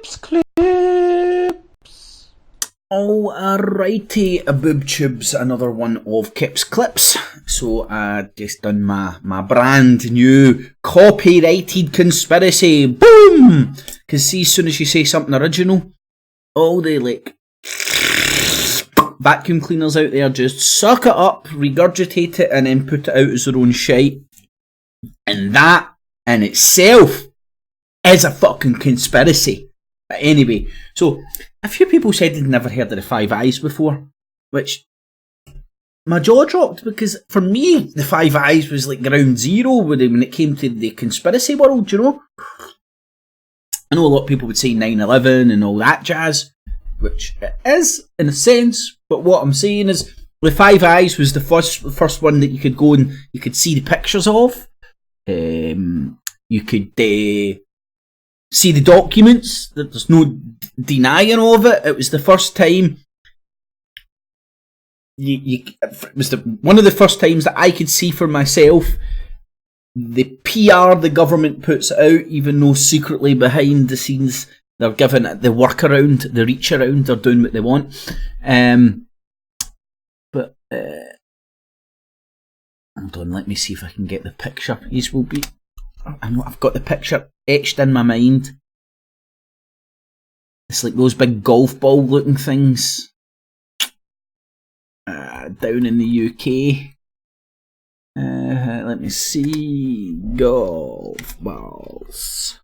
Clips. Alrighty, boob tubes, another one of Kip's Clips. So I just done my brand new copyrighted conspiracy. Boom! Cause see, as soon as you say something original, all the vacuum cleaners out there just suck it up, regurgitate it, and then put it out as their own shite. And that in itself is a fucking conspiracy. But anyway, so a few people said they'd never heard of the Five Eyes before, which my jaw dropped, because for me the Five Eyes was like ground zero when it came to the conspiracy world, you know. I know a lot of people would say 9/11 and all that jazz, which it is in a sense, but what I'm saying is the Five Eyes was the first one that you could go and you could see the pictures of. You could see the documents. There's no denying of it. It was the first time. It was one of the first times that I could see for myself the PR the government puts out, even though secretly behind the scenes they're giving it the workaround, the reach around, they're doing what they want. But hold on, let me see if I can get the picture. These will be. I've got the picture etched in my mind. It's like those big golf ball looking things down in the UK. Let me see. Golf balls.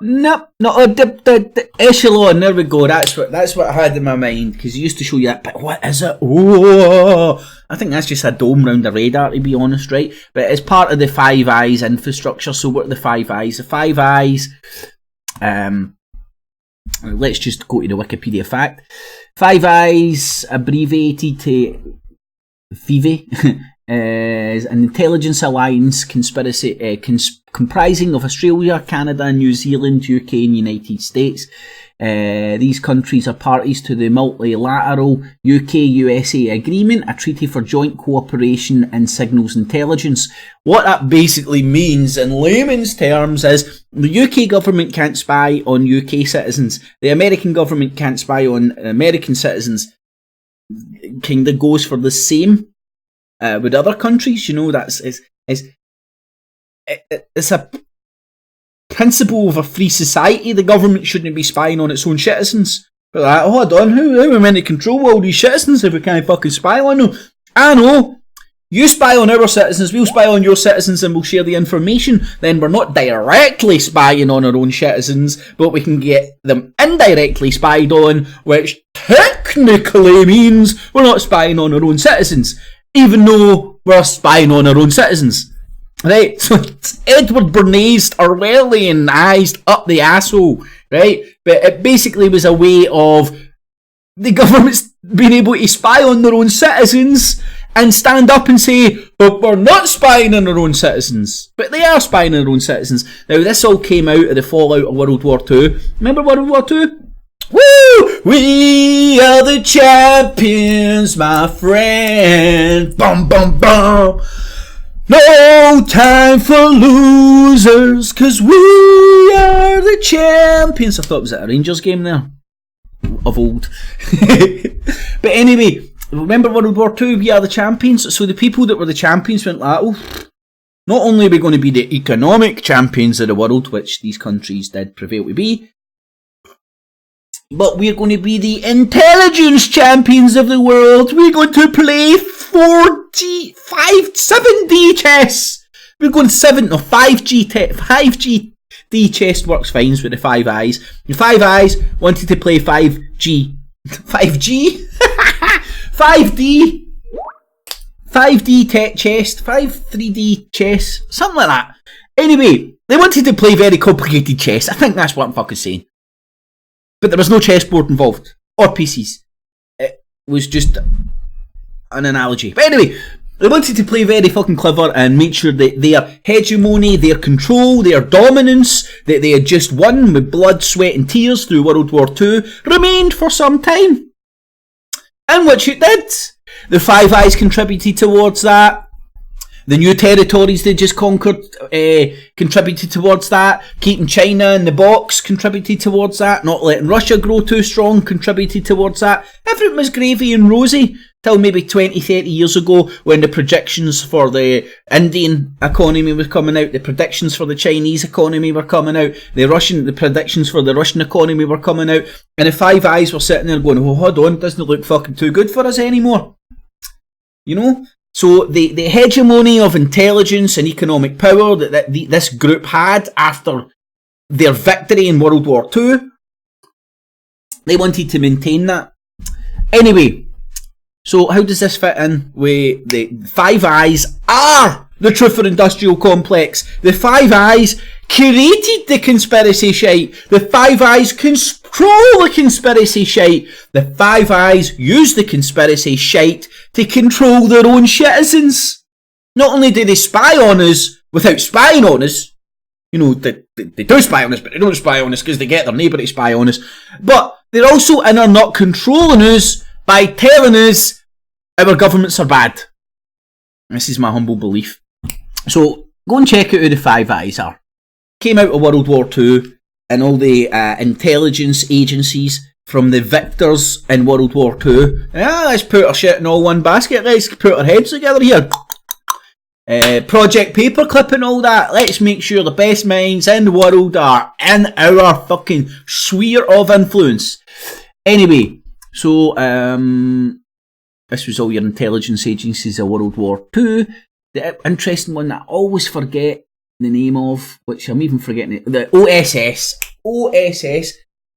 Nope, not the echelon. There we go. That's what I had in my mind, because you used to show you that. But what is it? Oh, I think that's just a dome round the radar, to be honest, right? But it's part of the Five Eyes infrastructure. So what are the Five Eyes? The Five Eyes. Let's just go to the Wikipedia fact. Five Eyes, abbreviated to FIVE, is an intelligence alliance conspiracy comprising of Australia, Canada, New Zealand, UK and United States. These countries are parties to the multilateral UK-USA agreement, a treaty for joint cooperation in signals intelligence. What that basically means in layman's terms is the UK government can't spy on UK citizens. The American government can't spy on American citizens. Kinda goes for the same with other countries, you know. It's a principle of a free society. The government shouldn't be spying on its own citizens. But like, hold on, how are we meant to control all these citizens if we can't fucking spy on them? I know. You spy on our citizens, we'll spy on your citizens, and we'll share the information. Then we're not directly spying on our own citizens, but we can get them indirectly spied on, which technically means we're not spying on our own citizens, even though we're spying on our own citizens. Right, so it's Edward Bernays Orwellianized up the asshole, right? But it basically was a way of the government's being able to spy on their own citizens and stand up and say, but we're not spying on our own citizens. But they are spying on their own citizens. Now, this all came out of the fallout of World War II. Remember World War II? Woo! We are the champions, my friend. Bum, bum, bum. No time for losers, 'cause we are the champions. I thought it was a Rangers game there, of old. But anyway, remember World War II, we are the champions. So the people that were the champions went like, oh, not only are we going to be the economic champions of the world, which these countries did prevail to be, but we're going to be the intelligence champions of the world. We're going to play 7D chess. We're going 5G chess works fine with the Five Eyes. The Five Eyes wanted to play 5G. 5G? 5D tech chess. 3D chess. Something like that. Anyway, they wanted to play very complicated chess. I think that's what I'm fucking saying. But there was no chessboard involved. Or PCs. It was just an analogy. But anyway, they wanted to play very fucking clever and make sure that their hegemony, their control, their dominance, that they had just won with blood, sweat and tears through World War II, remained for some time. And which it did. The Five Eyes contributed towards that. The new territories they just conquered contributed towards that. Keeping China in the box contributed towards that. Not letting Russia grow too strong contributed towards that. Everything was gravy and rosy till maybe 20, 30 years ago, when the projections for the Indian economy was coming out, the predictions for the Chinese economy were coming out, the predictions for the Russian economy were coming out, and the Five Eyes were sitting there going, oh, hold on, doesn't look fucking too good for us anymore. You know? So the hegemony of intelligence and economic power that this group had after their victory in World War II, they wanted to maintain that. Anyway, so how does this fit in with the Five Eyes are the Truther Industrial Complex? The Five Eyes created the conspiracy shite. The Five Eyes control the conspiracy shite. The Five Eyes use the conspiracy shite to control their own citizens. Not only do they spy on us without spying on us, you know, they do spy on us, but they don't spy on us because they get their neighbour to spy on us, but they're also in or not controlling us by telling us our governments are bad. This is my humble belief. So, go and check out who the Five Eyes are. Came out of World War II, and all the intelligence agencies from the victors in World War II. Let's put our shit in all one basket. Let's put our heads together here. Project Paperclip and all that. Let's make sure the best minds in the world are in our fucking sphere of influence. Anyway, so this was all your intelligence agencies of World War II. The interesting one that I always forget the name of, which I'm even forgetting it, the OSS. OSS.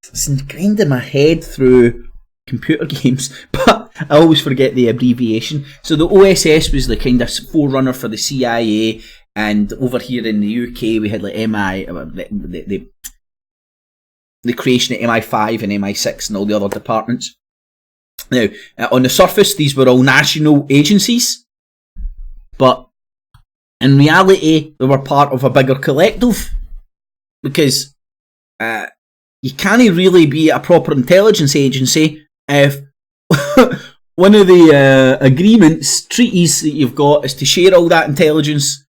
It's ingrained in my head through computer games, but I always forget the abbreviation. So the OSS was the kind of forerunner for the CIA, and over here in the UK we had like the creation of MI5 and MI6 and all the other departments. Now, on the surface, these were all national agencies, but in reality, they were part of a bigger collective, because you can't really be a proper intelligence agency if one of the agreements, treaties that you've got is to share all that intelligence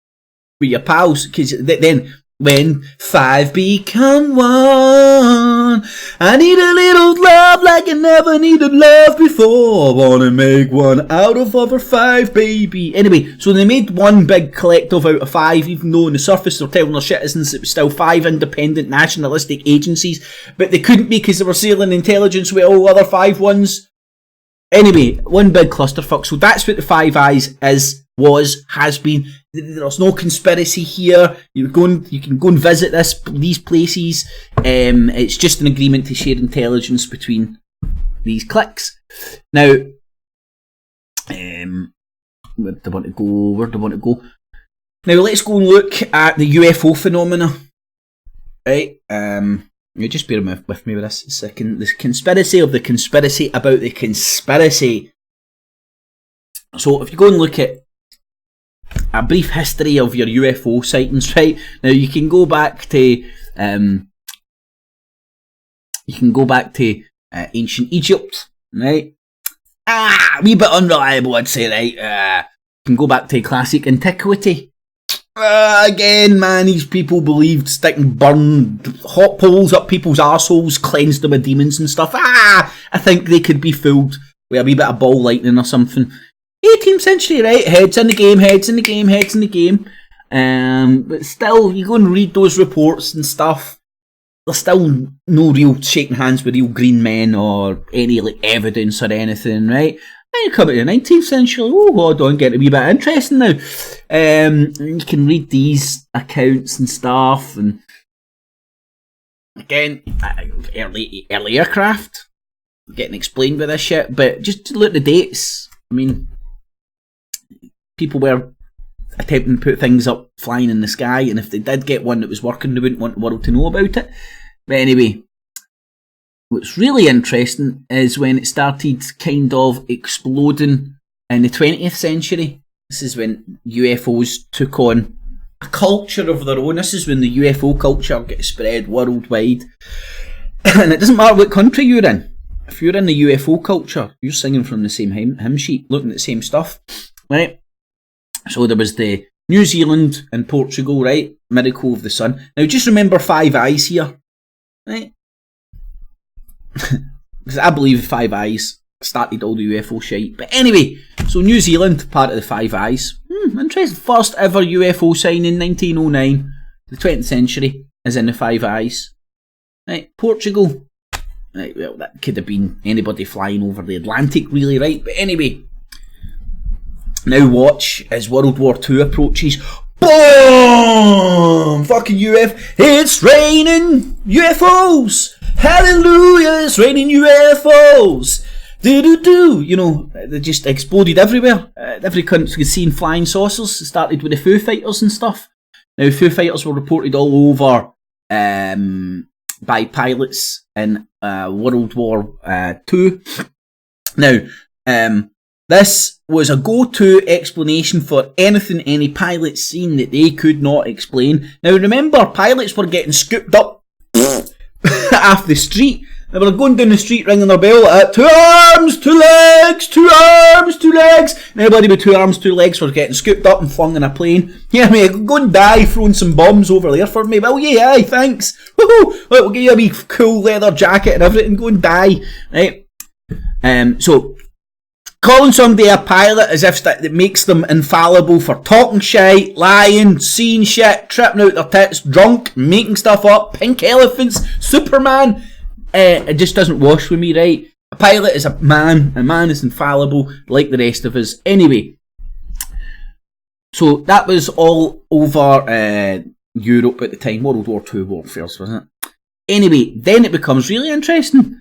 with your pals, because then when five become one, I need a little love like I never needed love before. Wanna make one out of other five, baby. Anyway, so they made one big collective out of five, even though on the surface they're telling their citizens it was still five independent nationalistic agencies, but they couldn't be because they were sharing intelligence with all other five ones. Anyway, one big clusterfuck. So that's what the Five Eyes has been. There's no conspiracy here. You can go and visit these places. It's just an agreement to share intelligence between these cliques. Now, where do I want to go? Now let's go and look at the UFO phenomena. Right. You just bear with me with this a second. The conspiracy of the conspiracy about the conspiracy. So if you go and look at a brief history of your UFO sightings, right? Now you can go back to ancient Egypt, right? A wee bit unreliable, I'd say, right? You can go back to classic antiquity. Again, man, these people believed sticking burned hot poles up people's arseholes cleansed them of demons and stuff. I think they could be fooled with a wee bit of ball lightning or something. 18th century, right? Heads in the game. But still, you go and read those reports and stuff, there's still no real shaking hands with real green men or any like evidence or anything, right? Then you come to the 19th century, hold on, get a wee bit interesting now. You can read these accounts and stuff, and again, early aircraft getting explained with this shit, but just look at the dates. I mean, people were attempting to put things up flying in the sky, and if they did get one that was working, they wouldn't want the world to know about it. But anyway, what's really interesting is when it started kind of exploding in the 20th century. This is when UFOs took on a culture of their own. This is when the UFO culture gets spread worldwide. And it doesn't matter what country you're in. If you're in the UFO culture, you're singing from the same hymn sheet, looking at the same stuff, right? So there was the New Zealand and Portugal, right? Miracle of the Sun. Now just remember Five Eyes here, right? Because I believe Five Eyes started all the UFO shite. But anyway, so New Zealand, part of the Five Eyes. Interesting. First ever UFO sign in 1909. The 20th century is in the Five Eyes. Right, Portugal. Right, well, that could have been anybody flying over the Atlantic, really, right? But anyway, now watch as World War II approaches. Boom! Fucking it's raining UFOs! Hallelujah, it's raining UFOs! Do-do-do! You know, they just exploded everywhere. Every country was seeing flying saucers. It started with the Foo Fighters and stuff. Now, Foo Fighters were reported all over by pilots in World War II. Now, this was a go-to explanation for anything any pilots seen that they could not explain. Now, remember, pilots were getting scooped up off the street. They were going down the street ringing their bell at 2 arms, 2 legs, 2 arms, 2 legs. And everybody with 2 arms, 2 legs were getting scooped up and flung in a plane. Yeah, mate, go and die throwing some bombs over there for me. Well, yeah, aye, thanks. Woohoo! Look, we'll give you a wee cool leather jacket and everything. Go and die. Right? So, calling somebody a pilot as if that makes them infallible for talking shit, lying, seeing shit, tripping out their tits, drunk, making stuff up, pink elephants, Superman. It just doesn't wash with me, right? A pilot is a man is infallible like the rest of us. Anyway, so that was all over Europe at the time, World War II warfares, wasn't it? Anyway, then it becomes really interesting.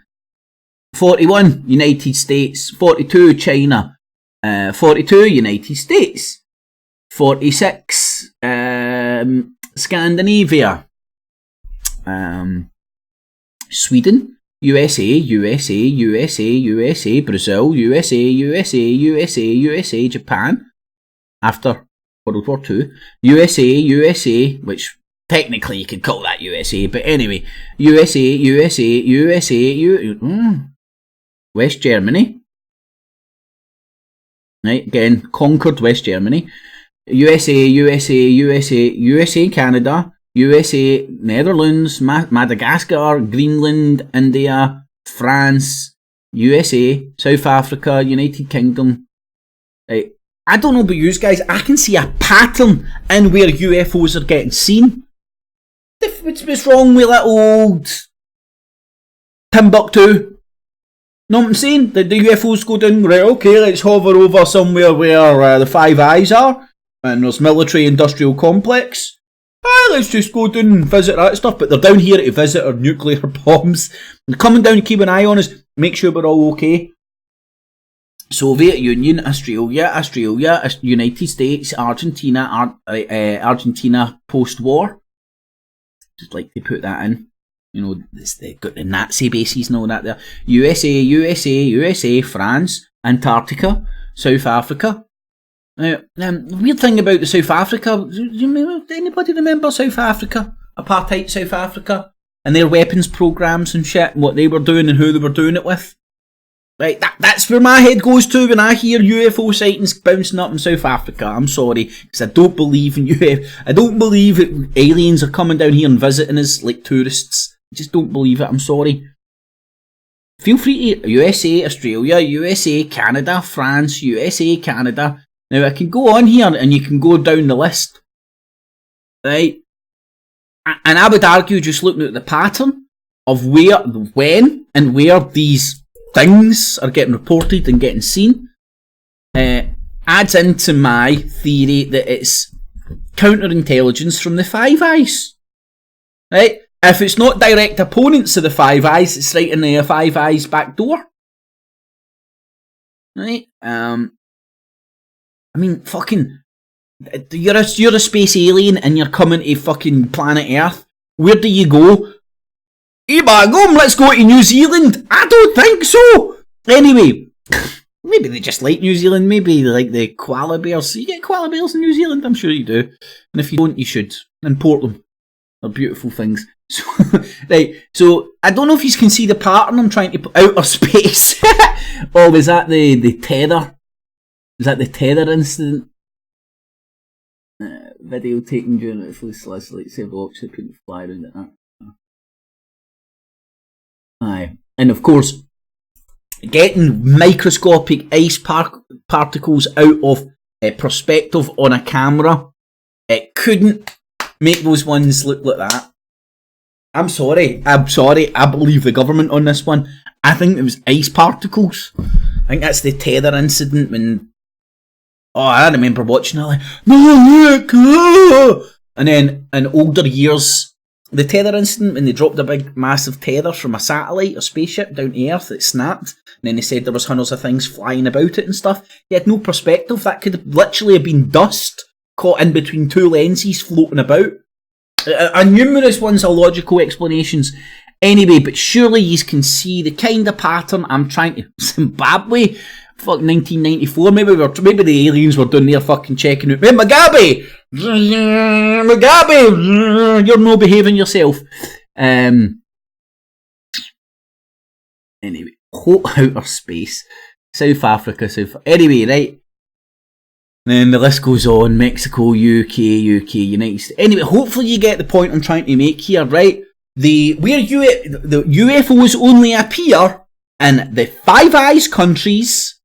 41, United States. 42, China. 42, United States. 46, Scandinavia. Sweden, USA, Brazil, USA, Japan, after World War II, USA, which technically you could call that USA, but anyway, USA, West Germany, right, again, conquered West Germany, USA, Canada, USA, Netherlands, Madagascar, Greenland, India, France, USA, South Africa, United Kingdom. Right. I don't know about you guys, I can see a pattern in where UFOs are getting seen. What's wrong with that old Timbuktu? Know what I'm saying? The UFOs go down, right, okay, let's hover over somewhere where the Five Eyes are, and there's military industrial complex. Let's just go down and visit that stuff, but they're down here to visit our nuclear bombs. They're coming down to keep an eye on us, make sure we're all okay. Soviet Union, Australia, United States, Argentina, Argentina post-war. Just like they put that in. You know, they've got the Nazi bases and all that there. USA, France, Antarctica, South Africa. Now, the weird thing about the South Africa, does anybody remember South Africa? Apartheid South Africa? And their weapons programs and shit, and what they were doing and who they were doing it with? Right, that's where my head goes to when I hear UFO sightings bouncing up in South Africa. I'm sorry, because I don't believe in UFO. I don't believe that aliens are coming down here and visiting us like tourists. I just don't believe it, I'm sorry. Feel free to USA, Australia, USA, Canada, France, USA, Canada. Now, I can go on here and you can go down the list, right? And I would argue, just looking at the pattern of where, when, and where these things are getting reported and getting seen, adds into my theory that it's counterintelligence from the Five Eyes, right? If it's not direct opponents of the Five Eyes, it's right in the Five Eyes back door, right? I mean, fucking, you're a space alien and you're coming to fucking planet Earth. Where do you go? Hey, back home, let's go to New Zealand. I don't think so. Anyway, maybe they just like New Zealand. Maybe they like the koala bears. You get koala bears in New Zealand? I'm sure you do. And if you don't, you should. Import them. They're beautiful things. So, right, so I don't know if you can see the pattern I'm trying to put. Outer space. Oh, was that the tether? Was that the tether incident? Video taken during the flu slash like say blocks, they couldn't fly around at that. Aye. And of course, getting microscopic ice particles out of perspective on a camera, it couldn't make those ones look like that. I'm sorry, I believe the government on this one. I think it was ice particles. I think that's the tether incident when... Oh, I remember watching it like, no, look! Oh! And then in older years, the tether incident when they dropped a big massive tether from a satellite or spaceship down to Earth that snapped, and then they said there was hundreds of things flying about it and stuff. You had no perspective. That could have literally have been dust caught in between two lenses floating about. And numerous ones are logical explanations. Anyway, but surely you can see the kind of pattern I'm trying to... Zimbabwe? Fuck 1994, maybe the aliens were down there fucking checking out. Hey, Mugabe, you're no behaving yourself. Anyway, hot outer space, South Africa, Anyway, right. And then the list goes on. Mexico, UK, United States. Anyway, hopefully you get the point I'm trying to make here, right? The UFOs only appear in the Five Eyes countries.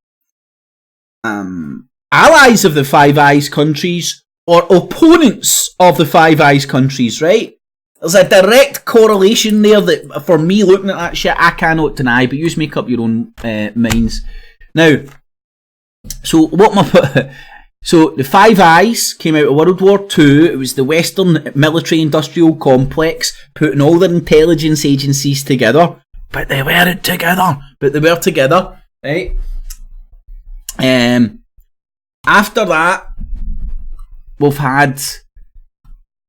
Allies of the Five Eyes countries or opponents of the Five Eyes countries, right? There's a direct correlation there that, for me, looking at that shit, I cannot deny, but you just make up your own minds. Now, so the Five Eyes came out of World War II. It was the Western military-industrial complex putting all their intelligence agencies together, but they weren't together. But they were together, right? After that, we've had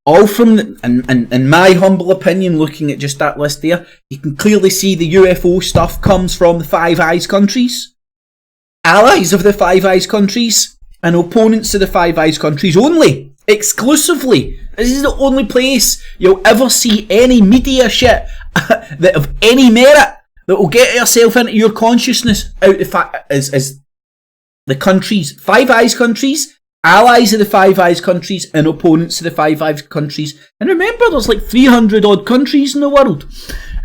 all from, in my humble opinion, looking at just that list there, you can clearly see the UFO stuff comes from the Five Eyes countries, allies of the Five Eyes countries, and opponents of the Five Eyes countries only, exclusively. This is the only place you'll ever see any media shit that of any merit that will get yourself into your consciousness out as the countries, Five Eyes countries, allies of the Five Eyes countries, and opponents of the Five Eyes countries. And remember, there's like 300 odd countries in the world.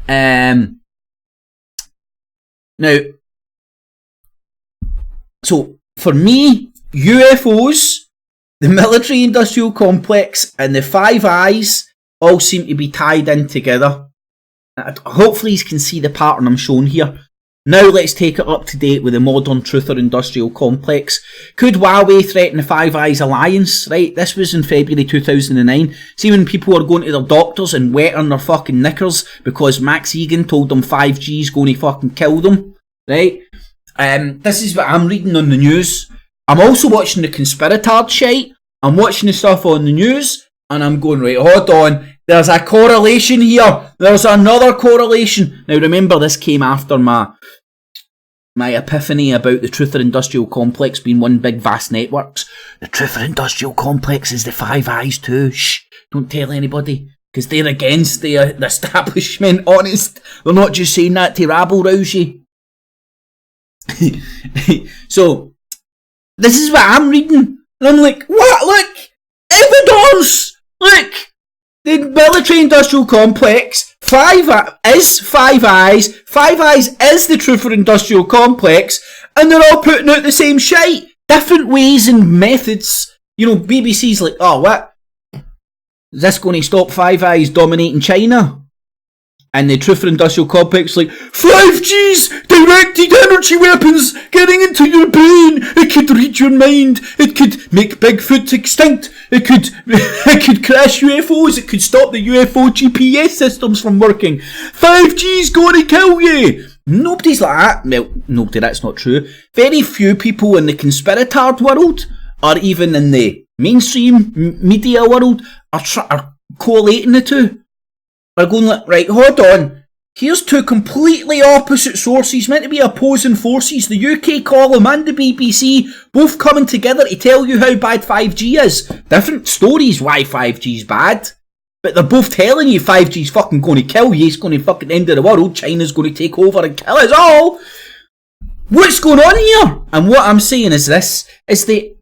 Now, so for me, UFOs, the military-industrial complex, and the Five Eyes all seem to be tied in together. Hopefully you can see the pattern I'm showing here. Now let's take it up to date with the modern truth or industrial complex. Could Huawei threaten the Five Eyes alliance? Right, this was in February 2009. See when people are going to their doctors and wetting their fucking knickers because Max Egan told them 5G's going to fucking kill them. Right? This is what I'm reading on the news. I'm also watching the conspiratard shite. I'm watching the stuff on the news and I'm going, right, hold on. There's a correlation here. There's another correlation. Now remember, this came after my epiphany about the Truther Industrial Complex being one big vast networks. The Truther Industrial Complex is the Five Eyes too. Shh, don't tell anybody. Because they're against the establishment, honest. They're not just saying that to rabble-rouse you. So, this is what I'm reading. And I'm like, what? Look! Evidence! Look! The military-industrial complex, Five Eyes is the Truther Industrial Complex, and they're all putting out the same shite. Different ways and methods. You know, BBC's like, oh, what? Is this going to stop Five Eyes dominating China? And the Truther Industrial Complex like, 5G's directed energy weapons getting into your brain. It could read your mind. It could make Bigfoot extinct. It could crash UFOs. It could stop the UFO GPS systems from working. 5G's going to kill you. Nobody's like that. Well, nobody, that's not true. Very few people in the conspiratard world, or even in the mainstream media world, are collating the two. Are going like, right, hold on. Here's two completely opposite sources, meant to be opposing forces. The UK column and the BBC both coming together to tell you how bad 5G is. Different stories why 5G's bad. But they're both telling you 5G's fucking going to kill you. It's going to fucking end of the world. China's going to take over and kill us all. What's going on here? And what I'm saying is this. Is the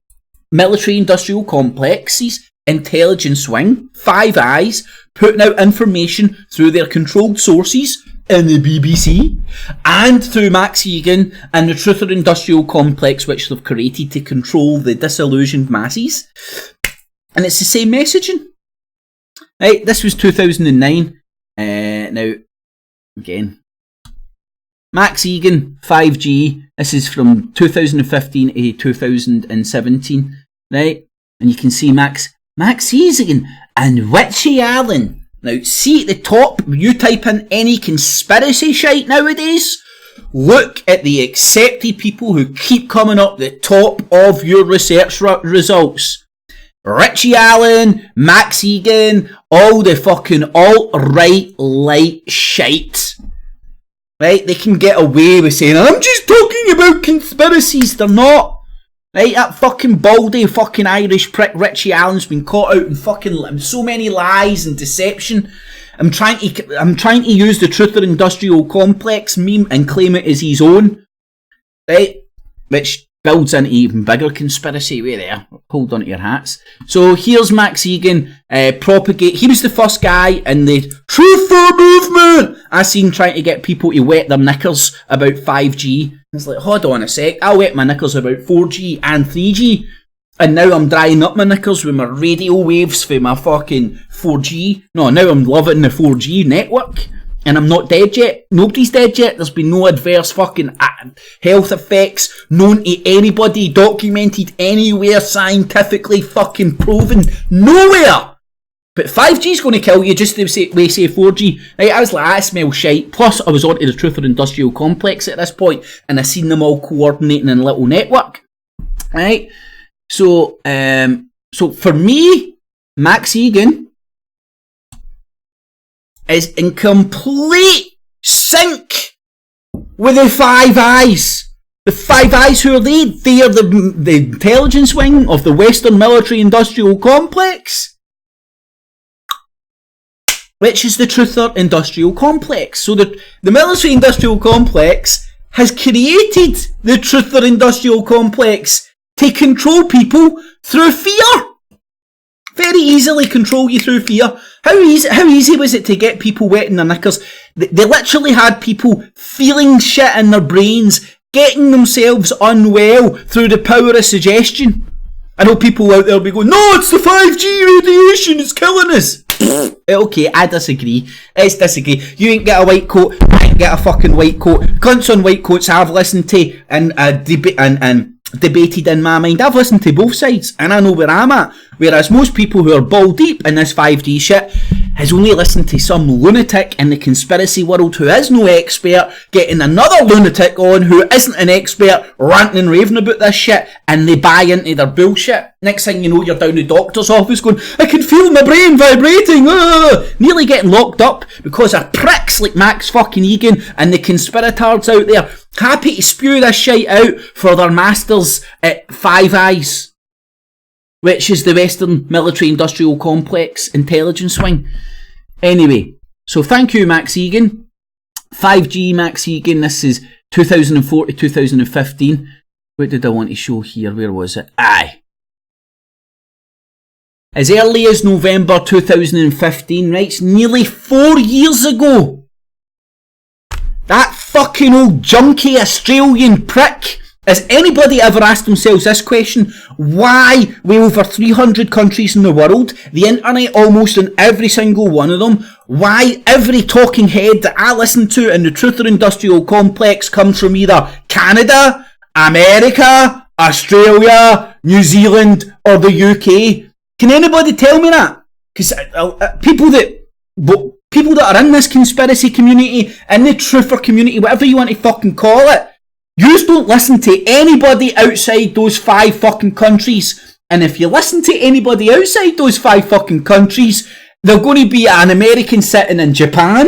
military-industrial complexes intelligence wing, Five Eyes, putting out information through their controlled sources in the BBC, and through Max Egan and the Truther Industrial Complex, which they've created to control the disillusioned masses. And it's the same messaging. Right, this was 2009. Now, again, Max Egan, 5G. This is from 2015 to 2017. Right, and you can see Max Egan and Richie Allen. Now, see at the top, you type in any conspiracy shite nowadays, look at the accepted people who keep coming up the top of your research results. Richie Allen, Max Egan, all the fucking alt-right light shite. Right? They can get away with saying, I'm just talking about conspiracies. They're not. Right? That fucking baldy fucking Irish prick Richie Allen's been caught out in fucking so many lies and deception. I'm trying to use the Truther Industrial Complex meme and claim it as his own. Right? Which builds into even bigger conspiracy. Wait there. Hold on to your hats. So here's Max Egan propagate. He was the first guy in the Truther movement I seen trying to get people to wet their knickers about 5G. It's like, hold on a sec, I wet my knickers about 4G and 3G, and now I'm drying up my knickers with my radio waves for my fucking 4G. No, now I'm loving the 4G network, and I'm not dead yet. Nobody's dead yet. There's been no adverse fucking health effects known to anybody, documented anywhere, scientifically fucking proven, nowhere. But 5G's going to kill you just the way say 4G. Right, I was like, I smell shite. Plus, I was onto the Truther Industrial Complex at this point, and I seen them all coordinating in a little network. Right? So for me, Max Egan is in complete sync with the Five Eyes. The Five Eyes, who are they? They are the intelligence wing of the Western Military Industrial Complex, which is the Truther Industrial Complex. So the Military Industrial Complex has created the Truther Industrial Complex to control people through fear. Very easily control you through fear. How easy was it to get people wetting their knickers? They literally had people feeling shit in their brains, getting themselves unwell through the power of suggestion. I know people out there will be going, no, it's the 5G radiation, it's killing us. Okay, I disagree. Let's disagree. You ain't get a white coat, I ain't get a fucking white coat. Cunts on white coats I've listened to and debated in my mind. I've listened to both sides and I know where I'm at. Whereas most people who are ball deep in this 5G shit has only listened to some lunatic in the conspiracy world who is no expert, getting another lunatic on who isn't an expert, ranting and raving about this shit, and they buy into their bullshit. Next thing you know, you're down the doctor's office going, I can feel my brain vibrating, nearly getting locked up because of pricks like Max fucking Egan and the conspirators out there, happy to spew this shit out for their masters at Five Eyes, which is the Western Military Industrial Complex intelligence wing. Anyway, so thank you, Max Egan. 5G Max Egan, this is 2004 to 2015. What did I want to show here? Where was it? Aye. As early as November 2015, right? It's nearly 4 years ago. That fucking old junky Australian prick. Has anybody ever asked themselves this question? Why, with over 300 countries in the world, the internet almost in every single one of them, why every talking head that I listen to in the Truther Industrial Complex comes from either Canada, America, Australia, New Zealand, or the UK? Can anybody tell me that? Because people that are in this conspiracy community, in the truther community, whatever you want to fucking call it, you don't listen to anybody outside those 5 fucking countries. And if you listen to anybody outside those 5 fucking countries, they're going to be an American sitting in Japan.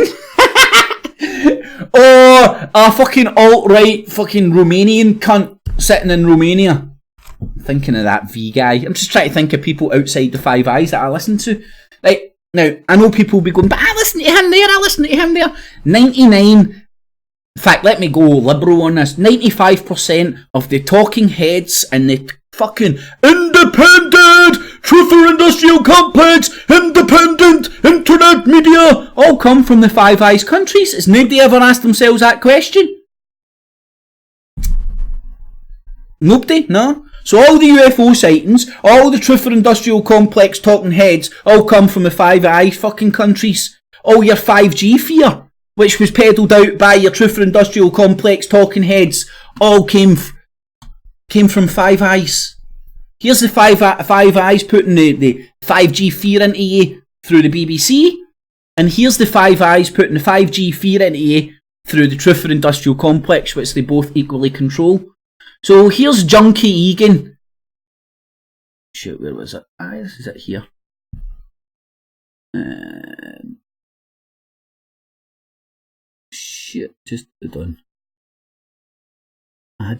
Or a fucking alt-right fucking Romanian cunt sitting in Romania. I'm thinking of that V guy. I'm just trying to think of people outside the Five Eyes that I listen to. Like, now, I know people will be going, but I listen to him there, I listen to him there. 99... In fact, let me go liberal on this. 95% of the talking heads and the fucking independent Truther Industrial Complex, Independent, Internet Media, all come from the Five Eyes countries. Has nobody ever asked themselves that question? Nobody? No? So all the UFO sightings, all the Truther Industrial Complex talking heads, all come from the Five Eyes fucking countries. All your 5G fear, which was peddled out by your Truther Industrial Complex talking heads, all came from Five Eyes. Here's the Five Eyes putting the 5G fear into you through the BBC, and here's the Five Eyes putting the 5G fear into you through the Truther Industrial Complex, which they both equally control. So here's Junkie Egan. Shit, where was it? Is it here? Shit, just done. There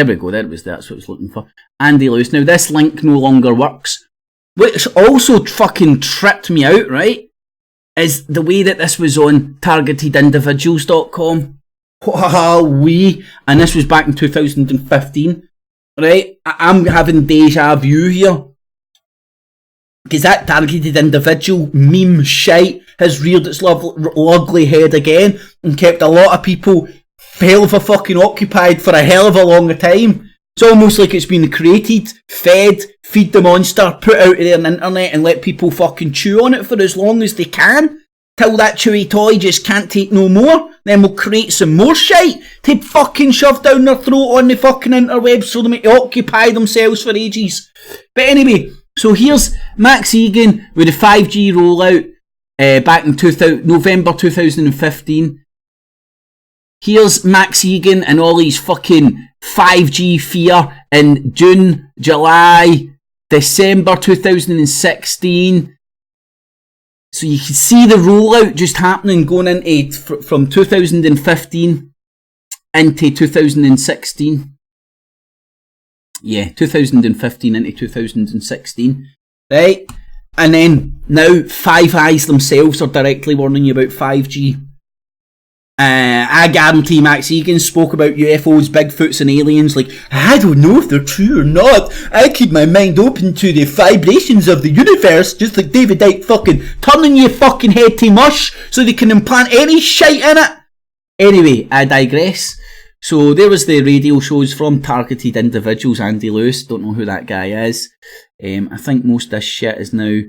we go, that's what I was looking for. Andy Lewis. Now this link no longer works, which also fucking tripped me out, right? Is the way that this was on targetedindividuals.com. Wowee. And this was back in 2015. Right? I'm having deja vu here. Because that targeted individual meme shite has reared its ugly head again and kept a lot of people hell of a fucking occupied for a hell of a long time. It's almost like it's been created, fed, feed the monster, put out there on the internet and let people fucking chew on it for as long as they can, till that chewy toy just can't take no more. Then we'll create some more shite to fucking shove down their throat on the fucking interwebs so they may occupy themselves for ages. But anyway, so here's Max Egan with the 5G rollout back in November 2015. Here's Max Egan and all his fucking 5G fear in June, July, December 2016. So you can see the rollout just happening going into from 2015 into 2016. Yeah, 2015 into 2016. Right? And then now Five Eyes themselves are directly warning you about 5G. I guarantee Max Egan spoke about UFOs, Bigfoots and aliens like, I don't know if they're true or not. I keep my mind open to the vibrations of the universe, just like David Icke fucking turning your fucking head to mush so they can implant any shite in it. Anyway, I digress. So there was the radio shows from Targeted Individuals. Andy Lewis, don't know who that guy is. I think most of this shit is now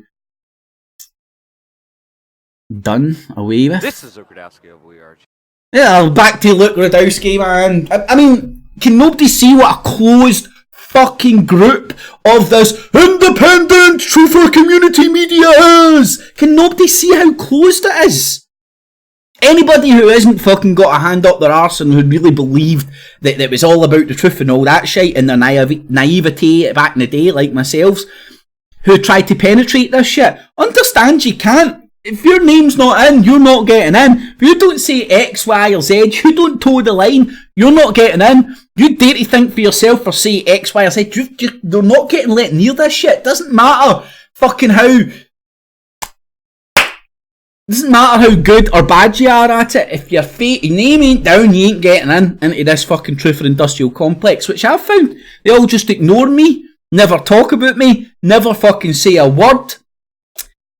done away with. This is Luke Radowski of WeAreChat. Yeah, back to Luke Radowski, man. I mean, can nobody see what a closed fucking group of this independent truther community media is? Can nobody see how closed it is? Anybody who hasn't fucking got a hand up their arse and who really believed that it was all about the truth and all that shit and their naivety back in the day, like myself, who tried to penetrate this shit, understand you can't. If your name's not in, you're not getting in. If you don't say X, Y or Z, you don't toe the line, you're not getting in. You dare to think for yourself or say X, Y or Z, you're not getting let near this shit. Doesn't matter fucking how... Doesn't matter how good or bad you are at it. If your name ain't down, you ain't getting in into this fucking Truther Industrial Complex, which I've found. They all just ignore me, never talk about me, never fucking say a word,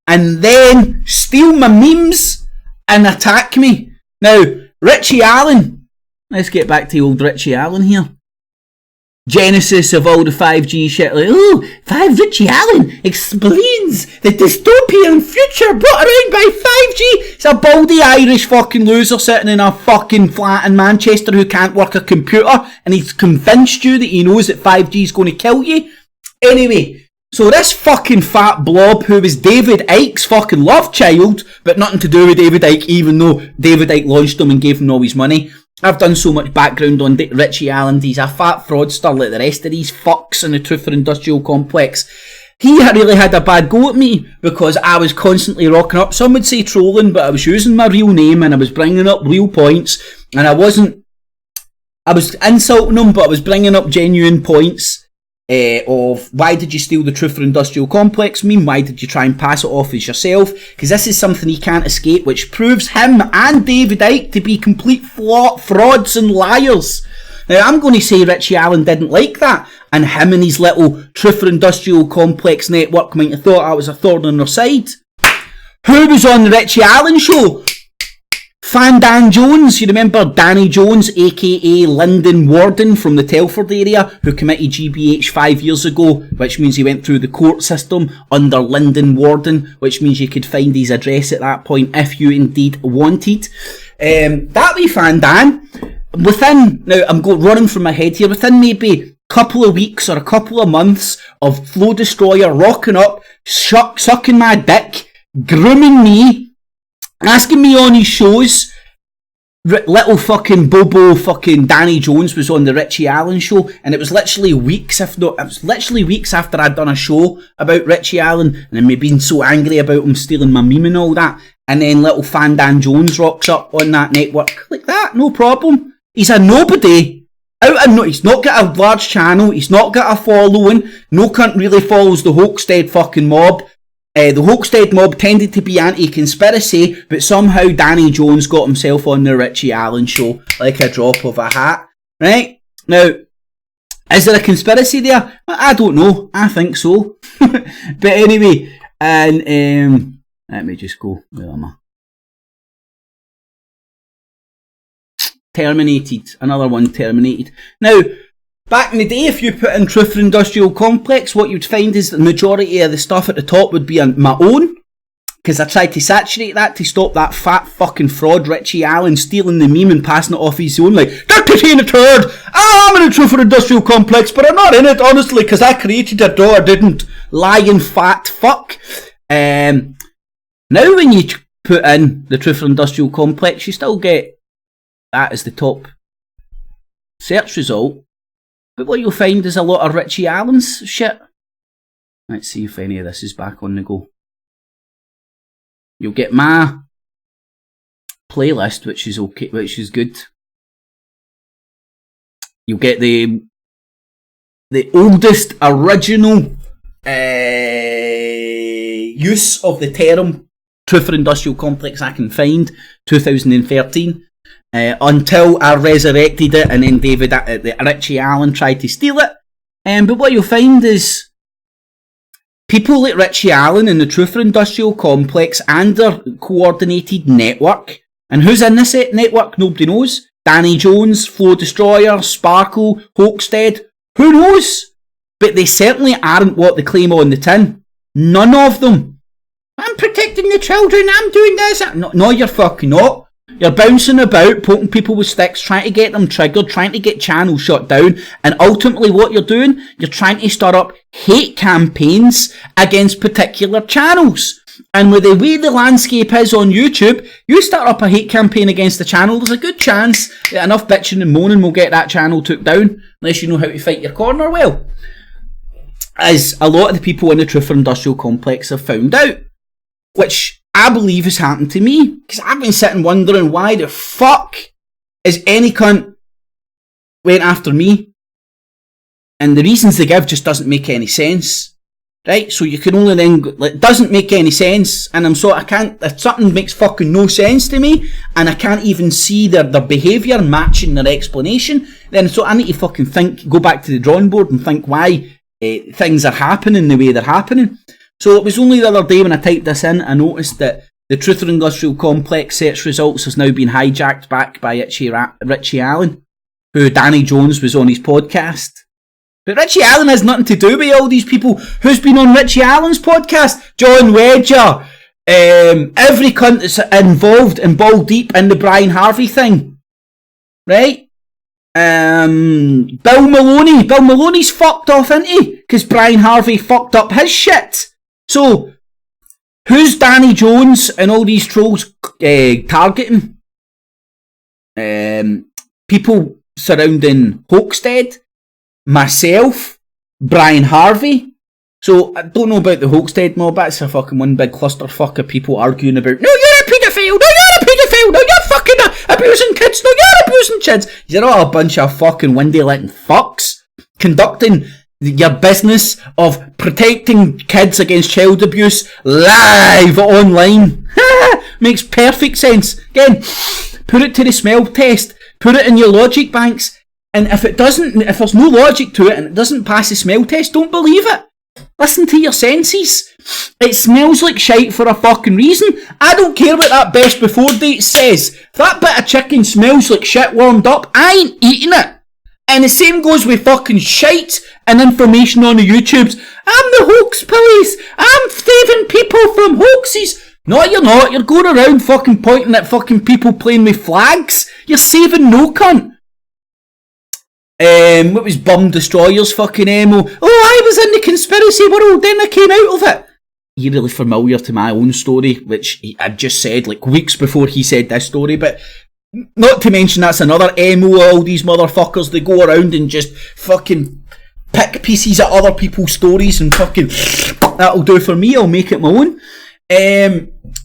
and then steal my memes and attack me. Now, Richie Allen. Let's get back to old Richie Allen here. Genesis of all the 5G shit, like, Richie Allen explains the dystopian future brought around by 5G. It's a baldy Irish fucking loser sitting in a fucking flat in Manchester who can't work a computer, and he's convinced you that he knows that 5G is going to kill you. Anyway, so this fucking fat blob who was David Icke's fucking love child, but nothing to do with David Icke, even though David Icke launched him and gave him all his money. I've done so much background on Richie Allen. He's a fat fraudster like the rest of these fucks in the Truther Industrial Complex. He really had a bad go at me because I was constantly rocking up. Some would say trolling, but I was using my real name and I was bringing up real points. And I was insulting him, but I was bringing up genuine points of why did you steal the Truther Industrial Complex meme? Why did you try and pass it off as yourself? Because this is something he can't escape, which proves him and David Icke to be complete frauds and liars. Now, I'm going to say Richie Allen didn't like that, and him and his little Truther Industrial Complex network might have thought I was a thorn on their side. Who was on the Richie Allen show? Dan Jones. You remember Danny Jones, aka Lyndon Warden from the Telford area, who committed GBH 5 years ago, which means he went through the court system under Lyndon Warden, which means you could find his address at that point if you indeed wanted. That wee Dan. Within, now I'm running from my head here, within maybe a couple of weeks or a couple of months of Flow Destroyer rocking up, sucking my dick, grooming me, asking me on his shows, little fucking Bobo fucking Danny Jones was on the Richie Allen show, and it was literally weeks, after I'd done a show about Richie Allen, and me being so angry about him stealing my meme and all that, and then little Dan Jones rocks up on that network like that, no problem. He's a nobody. He's not got a large channel, he's not got a following, no cunt really follows the Hoaxstead fucking mob. The Hoaxstead mob tended to be anti-conspiracy, but somehow Danny Jones got himself on the Richie Allen show like a drop of a hat. Right? Now, is there a conspiracy there? I don't know. I think so. But anyway, and let me just go. Where am I? Terminated. Another one terminated. Now, back in the day, if you put in Truther Industrial Complex, what you'd find is that the majority of the stuff at the top would be my own, because I tried to saturate that to stop that fat fucking fraud Richie Allen stealing the meme and passing it off his own, like, Dr. Tina Turd, I'm in a Truther Industrial Complex, but I'm not in it, honestly, because I created it, though I didn't. Lying fat fuck. Now when you put in the Truther Industrial Complex, you still get that as the top search result. But what you'll find is a lot of Richie Allen's shit. Let's see if any of this is back on the go. You'll get my playlist, which is okay, which is good. You'll get the oldest original use of the term Truther Industrial Complex I can find, 2013. Until I resurrected it, and then Richie Allen tried to steal it. But what you'll find is people like Richie Allen in the Truther Industrial Complex and their coordinated network. And who's in this network? Nobody knows. Danny Jones, Flow Destroyer, Sparkle, Hoaxstead. Who knows? But they certainly aren't what they claim on the tin. None of them. I'm protecting the children, I'm doing this. No, you're fucking not. You're bouncing about, poking people with sticks, trying to get them triggered, trying to get channels shut down, and ultimately what you're doing, you're trying to start up hate campaigns against particular channels. And with the way the landscape is on YouTube, you start up a hate campaign against the channel, there's a good chance that enough bitching and moaning will get that channel took down, unless you know how to fight your corner well. As a lot of the people in the Truther Industrial Complex have found out. Which I believe has happened to me, because I've been sitting wondering why the fuck is any cunt went after me, and the reasons they give just doesn't make any sense, right? So you can only then go, like, doesn't make any sense, and I can't, if something makes fucking no sense to me, and I can't even see their behaviour matching their explanation, then so I need to fucking go back to the drawing board and think why things are happening the way they're happening. So it was only the other day when I typed this in, I noticed that the Truther Industrial Complex search results has now been hijacked back by Richie Allen, who Danny Jones was on his podcast. But Richie Allen has nothing to do with all these people. Who's been on Richie Allen's podcast? John Wedger. Every cunt that's involved and ball deep in the Brian Harvey thing. Right? Bill Maloney. Bill Maloney's fucked off, isn't he? Because Brian Harvey fucked up his shit. So, who's Danny Jones and all these trolls targeting? People surrounding Hoaxstead, myself, Brian Harvey. So, I don't know about the Hoaxstead mob, that's a fucking one big clusterfuck of people arguing about, no, you're a paedophile, no, you're a paedophile, no, you're fucking abusing kids, no, you're abusing kids. You're all a bunch of fucking windy-letting fucks conducting your business of protecting kids against child abuse live online. Makes perfect sense. Again, put it to the smell test. Put it in your logic banks. And if there's no logic to it and it doesn't pass the smell test, don't believe it. Listen to your senses. It smells like shite for a fucking reason. I don't care what that best before date says. If that bit of chicken smells like shit warmed up, I ain't eating it. And the same goes with fucking shite and information on the YouTubes. I'm the hoax police. I'm saving people from hoaxes. No, you're not. You're going around fucking pointing at fucking people playing with flags. You're saving no cunt. What was Bum Destroyer's fucking emo? Oh, I was in the conspiracy world, then I came out of it. You're really familiar to my own story, which I'd just said like weeks before he said this story, but not to mention that's another emo, all these motherfuckers, they go around and just fucking pick pieces of other people's stories and fucking, that'll do for me, I'll make it my own.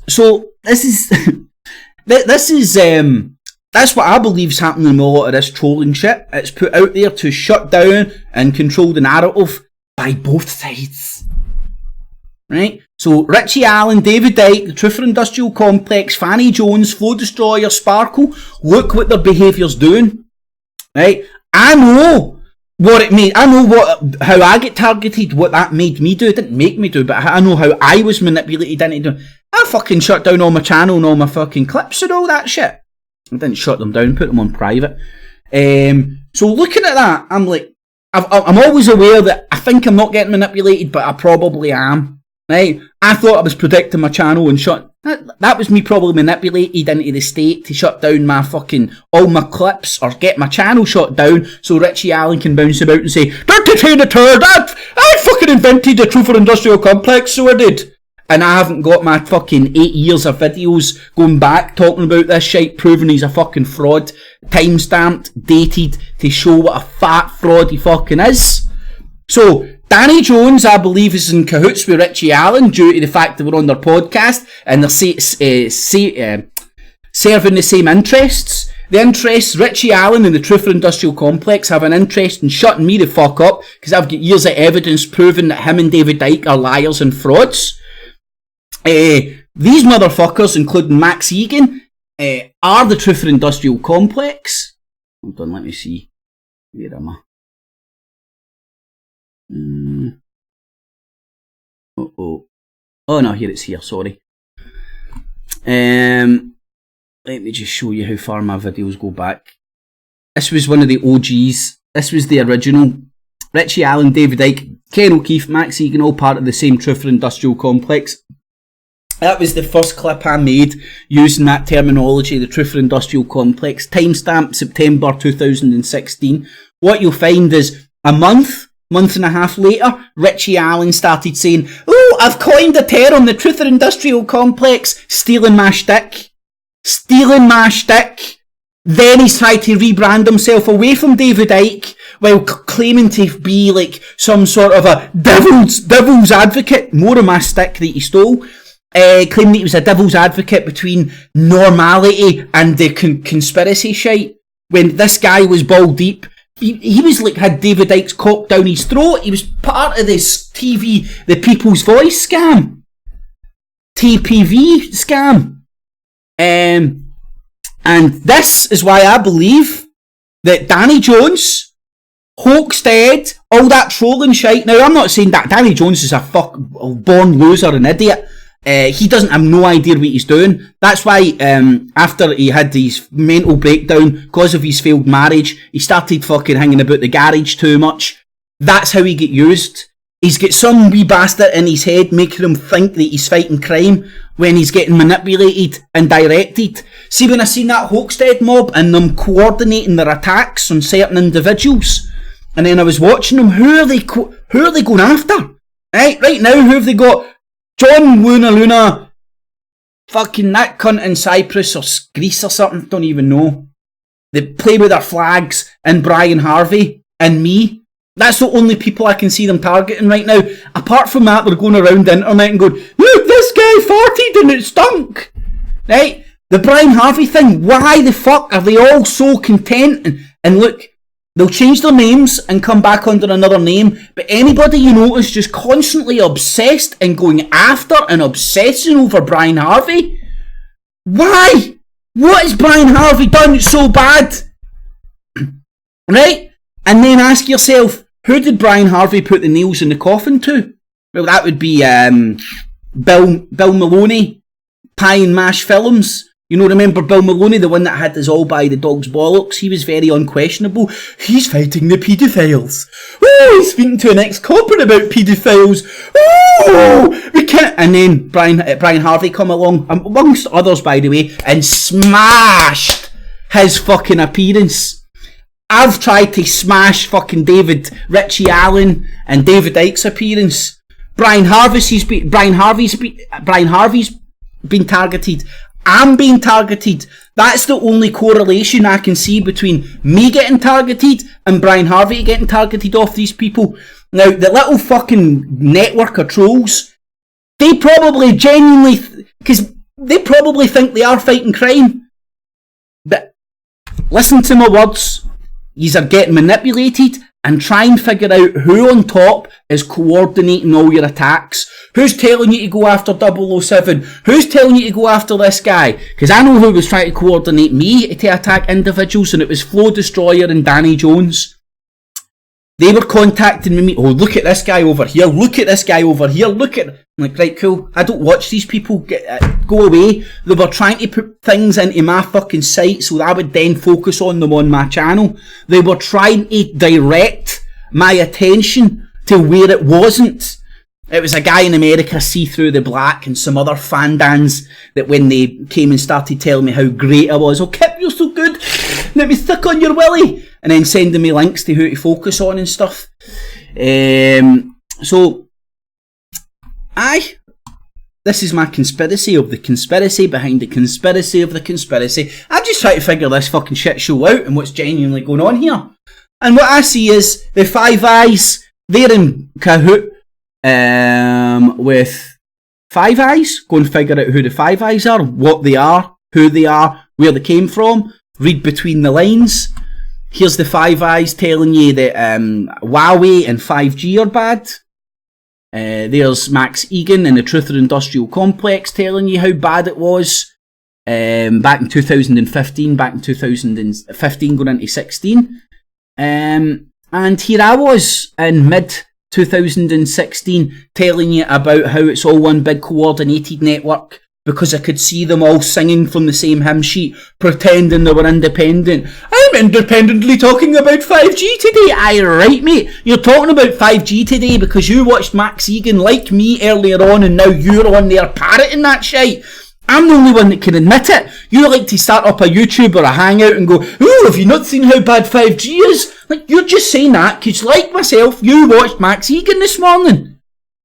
So, this is, that's what I believe is happening in a lot of this trolling shit. It's put out there to shut down and control the narrative by both sides. Right? So, Richie Allen, David Icke, the Truther Industrial Complex, Fanny Jones, Flow Destroyer, Sparkle, look what their behaviour's doing. Right? I know what it made. I know how I get targeted, what that made me do. It didn't make me do, but I know how I was manipulated into doing. I fucking shut down all my channel and all my fucking clips and all that shit. I didn't shut them down, put them on private. So looking at that, I'm like, I'm always aware that I think I'm not getting manipulated, but I probably am. Right? I thought I was predicting my channel and that was me probably manipulated into the state to shut down my fucking, all my clips, or get my channel shut down so Richie Allen can bounce about and say, "Dirty Trainer Turd, I fucking invented the Truther Industrial Complex, so I did." And I haven't got my fucking 8 years of videos going back talking about this shite, proving he's a fucking fraud, time-stamped, dated, to show what a fat fraud he fucking is. So, Danny Jones, I believe, is in cahoots with Richie Allen due to the fact that we're on their podcast and they're serving the same interests. The interests, Richie Allen and the Truther Industrial Complex have an interest in shutting me the fuck up because I've got years of evidence proving that him and David Icke are liars and frauds. These motherfuckers, including Max Egan, are the Truther Industrial Complex. Hold on, let me see. Where am I? Oh no, here it's here, sorry. Let me just show you how far my videos go back. This was one of the OGs. This was the original. Richie Allen, David Icke, Ken O'Keefe, Max Egan, all part of the same Truther Industrial Complex. That was the first clip I made using that terminology, the Truther Industrial Complex. Timestamp September 2016. What you'll find is a month and a half later, Richie Allen started saying, "Oh, I've coined a term, the Truther Industrial Complex, stealing my shtick. Stealing my shtick." Then he's tried to rebrand himself away from David Icke while claiming to be like some sort of a devil's advocate. More of my stick that he stole. Claiming that he was a devil's advocate between normality and the conspiracy shite. When this guy was ball deep, he was like, had David Icke's cock down his throat. He was part of this TV, the People's Voice scam. TPV scam. And this is why I believe that Danny Jones, Hoaxstead, all that trolling shite. Now, I'm not saying that Danny Jones is a born loser and idiot. He doesn't have no idea what he's doing. That's why, after he had his mental breakdown because of his failed marriage, he started fucking hanging about the garage too much. That's how he get used. He's got some wee bastard in his head making him think that he's fighting crime when he's getting manipulated and directed. See, when I seen that Hoaxstead mob and them coordinating their attacks on certain individuals, and then I was watching them, who are they going after? Right now, who have they got? John Luna, fucking that cunt in Cyprus or Greece or something, don't even know. They play with their flags, and Brian Harvey, and me. That's the only people I can see them targeting right now. Apart from that, they're going around the internet and going, "Look, this guy farted and it stunk." Right? The Brian Harvey thing, why the fuck are they all so content? And look, they'll change their names and come back under another name, but anybody you notice just constantly obsessed and going after and obsessing over Brian Harvey? Why? What has Brian Harvey done so bad? Right? And then ask yourself, who did Brian Harvey put the nails in the coffin to? Well, that would be Bill Maloney, Pie and Mash Films. You know, remember Bill Maloney, the one that had us all by the dog's bollocks? He was very unquestionable. He's fighting the paedophiles. Oh, he's speaking to an ex-copper about paedophiles. Oh, we can't. And then Brian Harvey come along, amongst others, by the way, and smashed his fucking appearance. I've tried to smash fucking Richie Allen and David Icke's appearance. Brian Harvey's been targeted. I'm being targeted. That's the only correlation I can see between me getting targeted and Brian Harvey getting targeted off these people. Now, the little fucking network of trolls, they probably genuinely, because they probably think they are fighting crime. But listen to my words. Yous are getting manipulated, and try and figure out who on top is coordinating all your attacks. Who's telling you to go after 007? Who's telling you to go after this guy? Because I know who was trying to coordinate me to attack individuals, and it was Flo Destroyer and Danny Jones. They were contacting me, oh, look at this guy over here, look at this guy over here, look at... I'm like, right, cool, I don't watch these people, go away. They were trying to put things into my fucking site so that I would then focus on them on my channel. They were trying to direct my attention to where it wasn't. It was a guy in America, See Through the Black, and some other fandans that when they came and started telling me how great I was, oh Kip, you're so good, let me stick on your willy, and then sending me links to who to focus on and stuff. So, this is my conspiracy of the conspiracy behind the conspiracy of the conspiracy. I'm just trying to figure this fucking shit show out and what's genuinely going on here. And what I see is the Five Eyes, they're in cahoot with Five Eyes. Go and figure out who the Five Eyes are, what they are, who they are, where they came from. Read between the lines. Here's the Five Eyes telling you that Huawei and 5G are bad. There's Max Egan and the Truther Industrial Complex telling you how bad it was back in 2015, going into 16. And here I was in mid-2016 telling you about how it's all one big coordinated network, because I could see them all singing from the same hymn sheet, pretending they were independent. I'm independently talking about 5G today. Aye, right, mate. You're talking about 5G today because you watched Max Egan like me earlier on, and now you're on there parroting that shite. I'm the only one that can admit it. You like to start up a YouTube or a Hangout and go, ooh, have you not seen how bad 5G is? Like, you're just saying that because, like myself, you watched Max Egan this morning.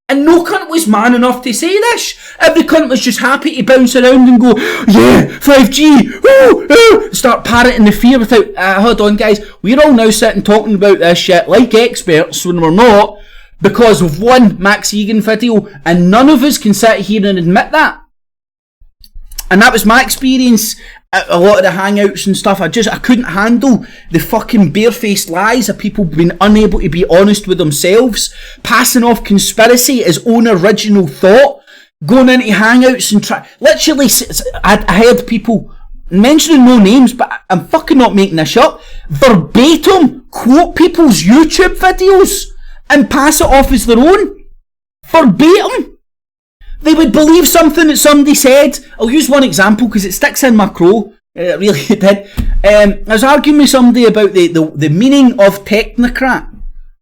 And no cunt was man enough to say this. Every cunt was just happy to bounce around and go, yeah, 5G, woo, woo, start parroting the fear without, hold on guys, we're all now sitting talking about this shit like experts when we're not, because of one Max Egan video, and none of us can sit here and admit that. And that was my experience at a lot of the hangouts and stuff. I couldn't handle the fucking barefaced lies of people being unable to be honest with themselves, passing off conspiracy as own original thought, going into hangouts and literally, I heard people, mentioning no names, but I'm fucking not making this up, verbatim quote people's YouTube videos and pass it off as their own. Verbatim. They would believe something that somebody said. I'll use one example because it sticks in my craw. It really did. I was arguing with somebody about the meaning of technocrat.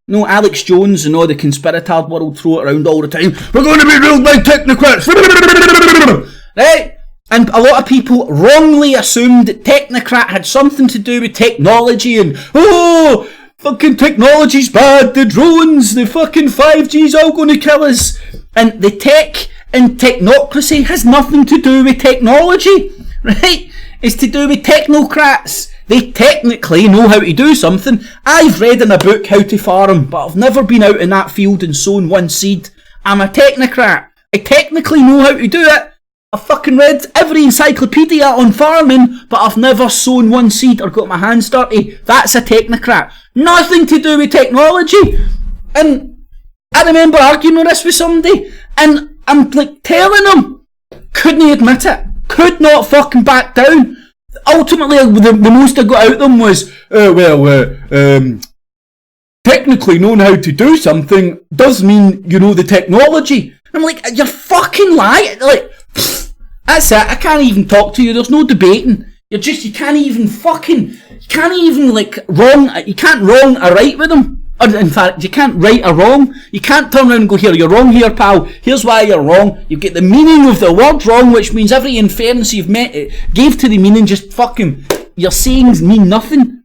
No, Alex Jones and all the conspiratard world throw it around all the time. We're going to be ruled by technocrats. Right? And a lot of people wrongly assumed that technocrat had something to do with technology and, oh, fucking technology's bad, the drones, the fucking 5G's all going to kill us. And the tech and technocracy has nothing to do with technology, right? It's to do with technocrats. They technically know how to do something. I've read in a book how to farm, but I've never been out in that field and sown one seed. I'm a technocrat. I technically know how to do it. I've fucking read every encyclopedia on farming, but I've never sown one seed or got my hands dirty. That's a technocrat. Nothing to do with technology. And I remember arguing with this with somebody, and I'm like telling them, couldn't admit it, could not fucking back down. ultimately, the most I got out of them was, technically knowing how to do something does mean you know the technology. I'm like, you're fucking lying. Like, that's it. I can't even talk to you. There's no debating. You can't even wrong or right with them. Or in fact, you can't right or wrong. You can't turn around and go, here, you're wrong here, pal. Here's why you're wrong. You get the meaning of the word wrong, which means every inference you've gave to the meaning just fucking, your sayings mean nothing.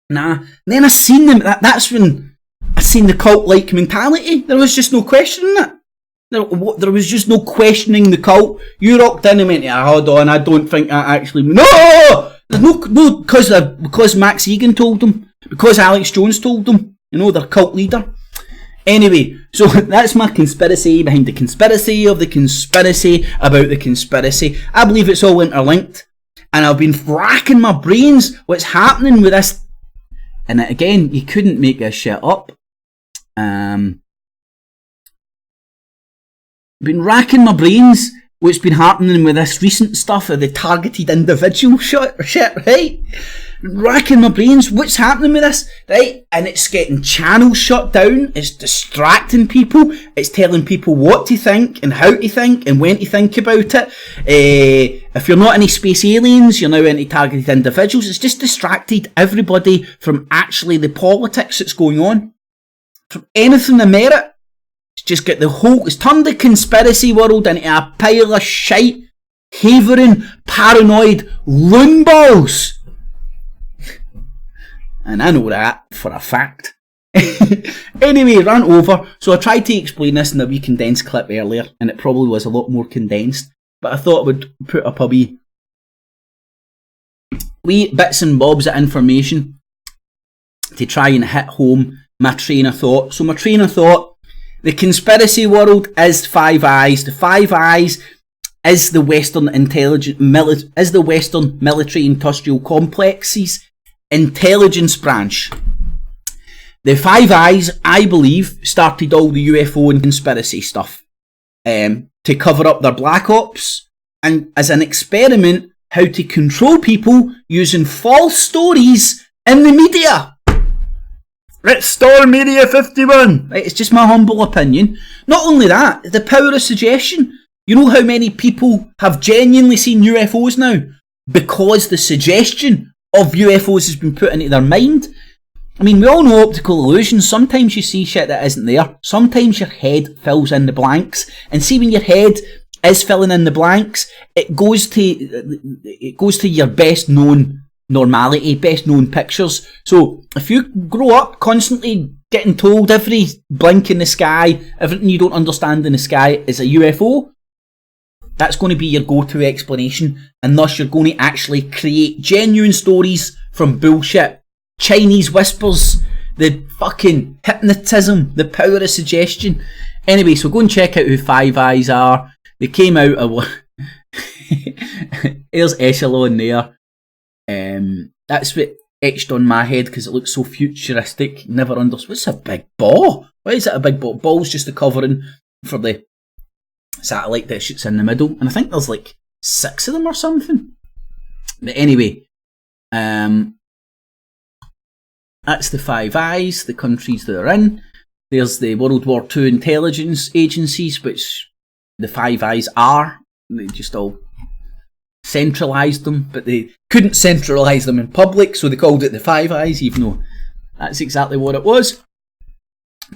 Nah. And then I seen them, that's when I seen the cult-like mentality. There was just no questioning it. There was just no questioning the cult. You rocked in and went, hold on, I don't think that actually... No! There's no, because Max Egan told them. Because Alex Jones told them. You know, their cult leader. Anyway, so that's my conspiracy behind the conspiracy of the conspiracy about the conspiracy. I believe it's all interlinked. And I've been racking my brains what's happening with this. And again, you couldn't make this shit up. Been racking my brains what's been happening with this recent stuff of the targeted individual shit, right? Racking my brains, what's happening with this, right? And it's getting channels shut down, it's distracting people, it's telling people what to think and how to think and when to think about it. If you're not any space aliens, you're now into targeted individuals. It's just distracted everybody from actually the politics that's going on, from anything of merit. It's just got it's turned the conspiracy world into a pile of shite, havering, paranoid loon balls. And I know that for a fact. Anyway, ran over. So I tried to explain this in a wee condensed clip earlier, and it probably was a lot more condensed. But I thought I would put up a wee bits and bobs of information to try and hit home my train of thought. So my train of thought, the conspiracy world is Five Eyes. The Five Eyes is the Western military industrial complexes intelligence branch. The Five Eyes, I believe, started all the UFO and conspiracy stuff to cover up their black ops and as an experiment how to control people using false stories in the media. It's Star Media 51. Right, it's just my humble opinion. Not only that, the power of suggestion. You know how many people have genuinely seen UFOs now because the suggestion of UFOs has been put into their mind. I mean, we all know optical illusions. Sometimes you see shit that isn't there. Sometimes your head fills in the blanks. And see, when your head is filling in the blanks, it goes to your best known normality, best known pictures. So if you grow up constantly getting told every blink in the sky, everything you don't understand in the sky is a UFO, that's going to be your go-to explanation, and thus you're going to actually create genuine stories from bullshit. Chinese whispers, the fucking hypnotism, the power of suggestion. Anyway, so go and check out who Five Eyes are. They came out of... There's Echelon there. That's what etched on my head because it looks so futuristic. Never understood. What's a big ball? Why is it a big ball? Ball's just a covering for the satellite that shoots in the middle, and I think there's like 6 of them or something. But anyway, that's the Five Eyes, the countries they're in. There's the World War II intelligence agencies, which the Five Eyes are. They just all centralised them, but they couldn't centralise them in public, so they called it the Five Eyes, even though that's exactly what it was.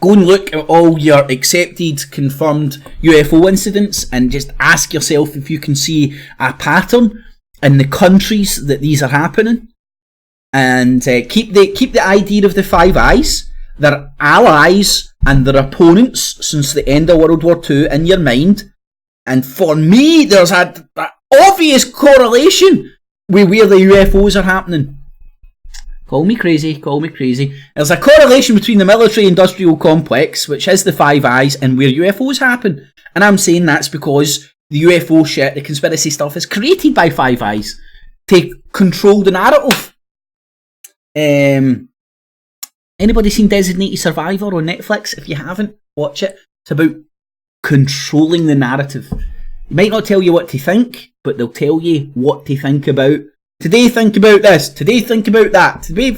Go and look at all your accepted, confirmed UFO incidents and just ask yourself if you can see a pattern in the countries that these are happening. And keep the idea of the Five Eyes, their allies and their opponents since the end of World War II in your mind. And for me, there's an obvious correlation with where the UFOs are happening. Call me crazy. There's a correlation between the military-industrial complex, which is the Five Eyes, and where UFOs happen. And I'm saying that's because the UFO shit, the conspiracy stuff, is created by Five Eyes to control the narrative. Anybody seen Designated Survivor on Netflix? If you haven't, watch it. It's about controlling the narrative. They might not tell you what to think, but they'll tell you what to think about Today think about this. Today think about that. Today,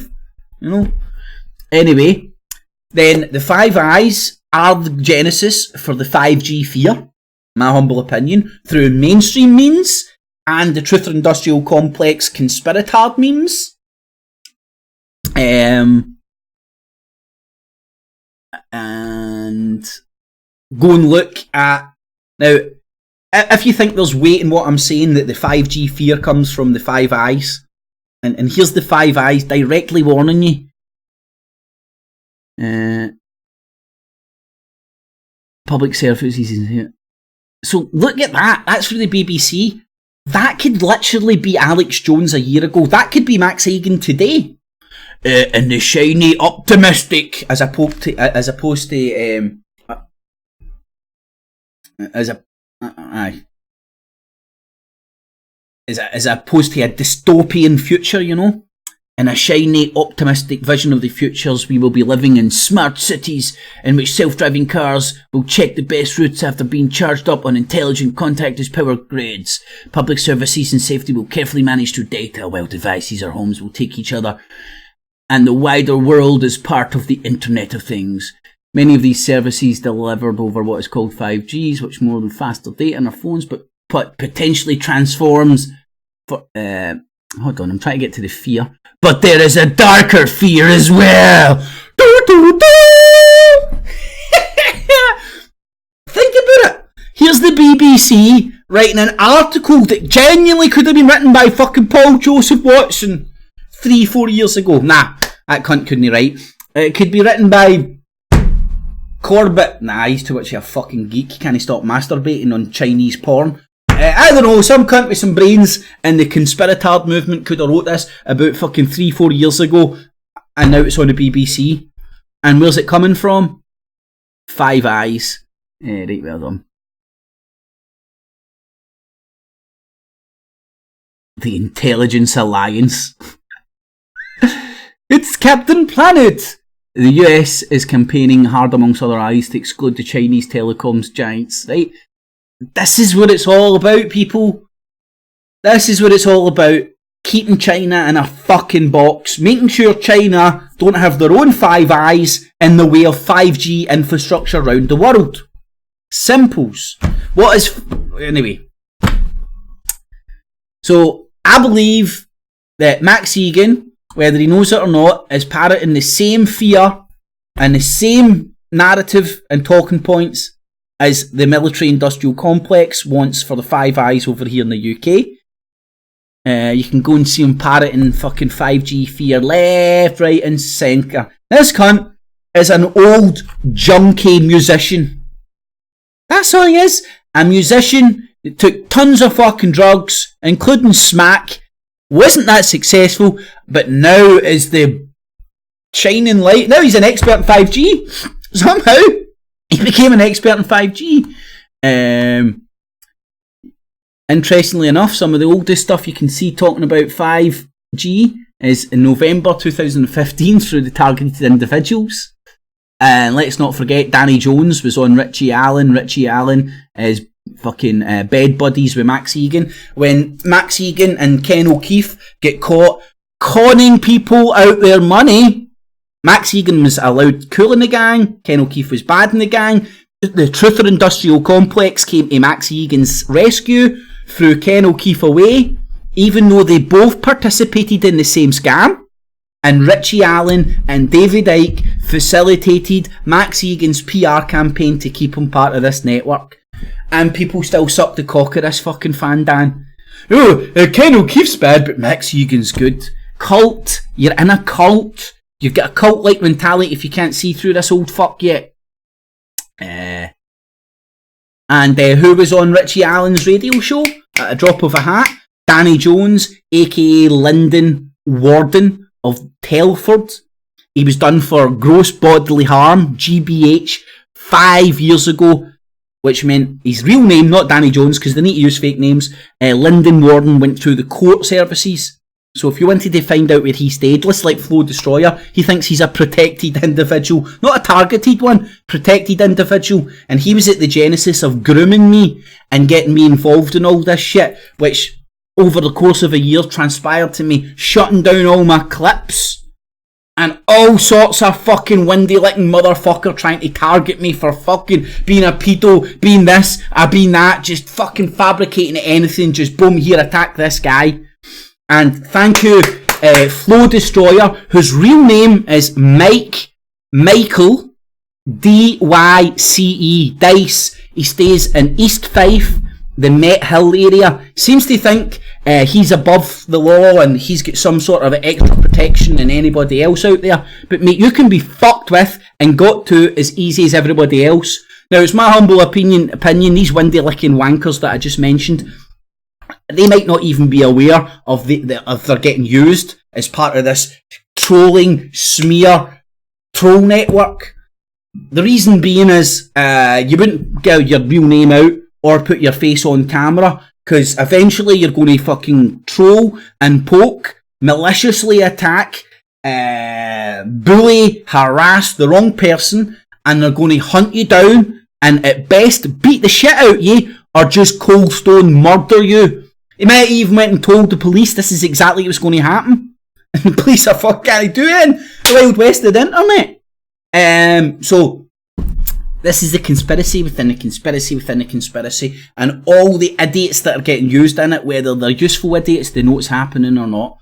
you know. Anyway, then the Five Eyes are the genesis for the 5G fear, my humble opinion, through mainstream means and the truth industrial complex conspiratard memes. And go and look at... Now, if you think there's weight in what I'm saying, that the 5G fear comes from the Five Eyes, and here's the Five Eyes directly warning you. Public services. So look at that. That's for the BBC. That could literally be Alex Jones a year ago. That could be Max Hagan today. And the shiny optimistic, as opposed to a dystopian future, you know. In a shiny, optimistic vision of the futures, we will be living in smart cities in which self-driving cars will check the best routes after being charged up on intelligent contactless power grids. Public services and safety will carefully manage through data, while devices or homes will take each other. And the wider world is part of the Internet of Things. Many of these services delivered over what is called 5Gs, which more than faster data on our phones, but potentially transforms for... hold on, I'm trying to get to the fear. But there is a darker fear as well. Think about it. Here's the BBC writing an article that genuinely could have been written by fucking Paul Joseph Watson 3-4 years ago. Nah, that cunt couldn't write. It could be written by Corbett. Nah, he's too much of a fucking geek. He can't stop masturbating on Chinese porn. I don't know, some cunt with some brains in the conspiratard movement could have wrote this about fucking 3-4 years ago, and now it's on the BBC. And where's it coming from? Five Eyes. Right, well done. The Intelligence Alliance. It's Captain Planet! The US is campaigning hard amongst other eyes to exclude the Chinese telecoms giants, right? This is what it's all about, people. This is what it's all about. Keeping China in a fucking box. Making sure China don't have their own Five Eyes in the way of 5G infrastructure around the world. Simples. What is... Anyway. So, I believe that Max Egan, whether he knows it or not, is parroting the same fear and the same narrative and talking points as the military-industrial complex wants for the Five Eyes over here in the UK. You can go and see him parroting fucking 5G fear left, right and centre. This cunt is an old junkie musician. That's all he is. A musician that took tons of fucking drugs, including smack, wasn't that successful, but now is the shining light. Now he's an expert in 5G. Somehow. He became an expert in 5G. Interestingly enough, some of the oldest stuff you can see talking about 5G is in November 2015 through the Targeted Individuals. And let's not forget, Danny Jones was on Richie Allen. Richie Allen is fucking bed buddies with Max Egan. When Max Egan and Ken O'Keefe get caught conning people out their money, Max Egan was allowed cool in the gang, Ken O'Keefe was bad in the gang. The Truther Industrial Complex came to Max Egan's rescue, threw Ken O'Keefe away, even though they both participated in the same scam. And Richie Allen and David Icke facilitated Max Egan's PR campaign to keep him part of this network. And people still suck the cock of this fucking fandan. Oh, Ken O'Keefe's bad, but Max Egan's good. Cult. You're in a cult. You've got a cult-like mentality if you can't see through this old fuck yet. And who was on Richie Allen's radio show? At a drop of a hat. Danny Jones, aka Lyndon Warden of Telford. He was done for gross bodily harm, GBH, 5 years ago, which meant his real name, not Danny Jones, because they need to use fake names. Lyndon Warden went through the court services. So if you wanted to find out where he stayed, list like Flo Destroyer, he thinks he's a protected individual. Not a targeted one, protected individual. And he was at the genesis of grooming me and getting me involved in all this shit, which over the course of a year transpired to me shutting down all my clips. And all sorts of fucking windy-licking motherfucker trying to target me for fucking being a pedo, being this, being that, just fucking fabricating anything, just boom, here, attack this guy. And thank you, Flow Destroyer, whose real name is Michael, D-Y-C-E, Dice. He stays in East Fife, the Met Hill area. Seems to think he's above the law and he's got some sort of extra protection than anybody else out there. But mate, you can be fucked with and got to as easy as everybody else. Now, it's my humble opinion, these windy-licking wankers that I just mentioned, they might not even be aware of they're getting used as part of this trolling, smear, troll network. The reason being is, you wouldn't get your real name out or put your face on camera, because eventually you're going to fucking troll and poke, maliciously attack, bully, harass the wrong person, and they're going to hunt you down, and at best beat the shit out of you, or just cold stone murder you. He might have even went and told the police this is exactly what's going to happen. And the police are fucking doing the Wild West of the internet. So this is the conspiracy within the conspiracy within the conspiracy, and all the idiots that are getting used in it, whether they're useful idiots, they know what's happening or not.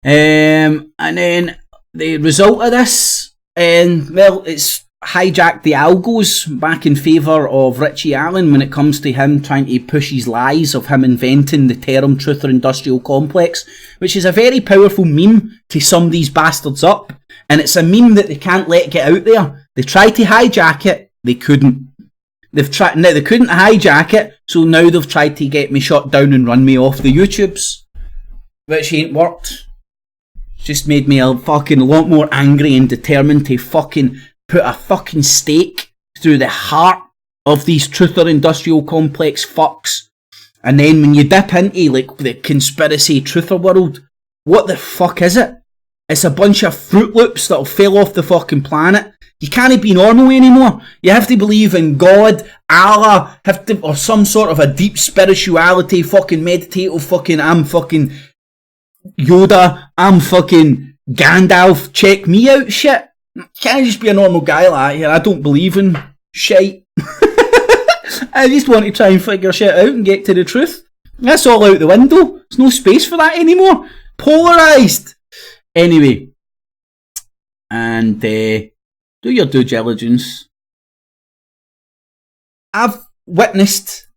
And then the result of this, well, it's hijacked the algos back in favour of Richie Allen when it comes to him trying to push his lies of him inventing the term truth or industrial complex, which is a very powerful meme to sum these bastards up. And it's a meme that they can't let get out there. They tried to hijack it, they couldn't. They couldn't hijack it, so now they've tried to get me shut down and run me off the YouTubes, which ain't worked. It's just made me a fucking lot more angry and determined to fucking put a fucking stake through the heart of these truth or industrial complex fucks. And then when you dip into like the conspiracy truther world, what the fuck is it? It's a bunch of Fruit Loops that'll fail off the fucking planet. You can't be normal anymore. You have to believe in God, Allah, or some sort of a deep spirituality, fucking meditative, fucking I'm fucking Yoda, I'm fucking Gandalf, check me out shit. Can't just be a normal guy like that. I don't believe in shite. I just want to try and figure shit out and get to the truth. That's all out the window. There's no space for that anymore. Polarised. Anyway, and do your due diligence. I've witnessed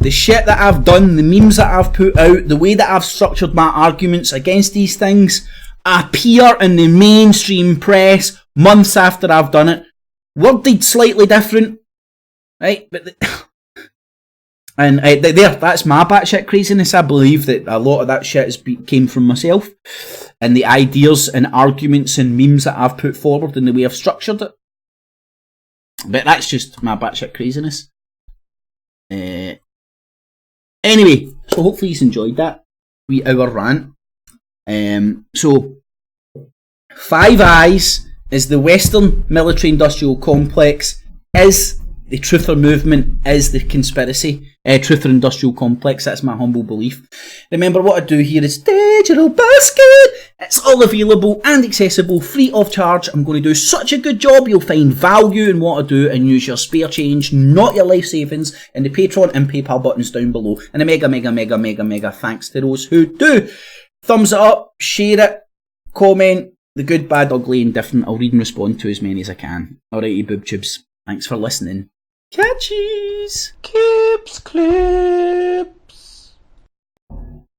the shit that I've done, the memes that I've put out, the way that I've structured my arguments against these things appear in the mainstream press months after I've done it. Worded slightly different, right? But that's my batshit craziness. I believe that a lot of that shit came from myself and the ideas and arguments and memes that I've put forward and the way I've structured it. But that's just my batshit craziness. Anyway, so hopefully you've enjoyed that wee hour rant. So, Five Eyes is the Western military industrial complex, is the truther movement, is the conspiracy, truther industrial complex. That's my humble belief. Remember, what I do here is Digital Basket. It's all available and accessible, free of charge. I'm going to do such a good job, you'll find value in what I do and use your spare change, not your life savings, in the Patreon and PayPal buttons down below. And a mega thanks to those who do. Thumbs it up, share it, comment, the good, bad, ugly, and different. I'll read and respond to as many as I can. Alrighty, boob tubes. Thanks for listening. Catchies! Cips,